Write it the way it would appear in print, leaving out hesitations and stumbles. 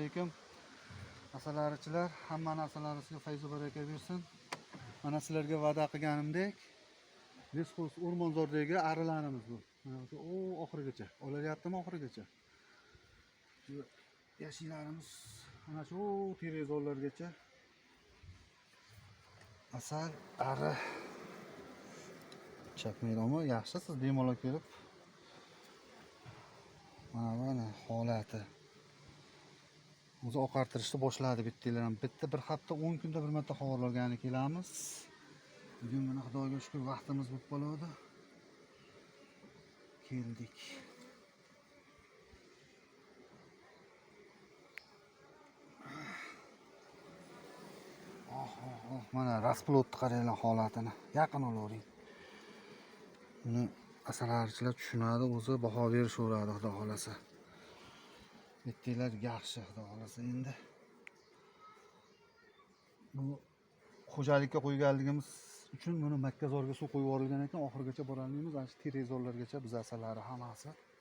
alaykum. Asalarichilar, hamma narsalaringizga fayz va baraka bersin. Mana sizlarga va'da qilganimdek, Resurs O'rmonzordagi arilarimiz bu. Mana shu oxirigacha, olaryaptimi oxirigacha. Shu yashillarimiz mana shu terezorlargacha. Asal, ari chaqmayapmi? Yaxshi, siz bemalol kelib. Mana holati. O'zi oqartirishni boshladi bittalar ham. Bitta bir hafta 10 kunda bir marta xabarlargani kelamiz. Bugun mana Xudoga shukr vaqtimiz bo'lib qoladi. Keldik. Mana rasplotni qaranglar holatini. Yaqin olavering. Buni asalarichilar tushunadi, o'zi baho berishaveradi xudo xolasa. Bittalar yaxshi xudo xolasa endi. Bu xo'jalikka qo'yganligimiz uchun buni makkazorga suv qo'yib yuborilgan ekan, oxirigacha bora olmaymiz. Ana shu terezorlargacha biz asalari hammasi.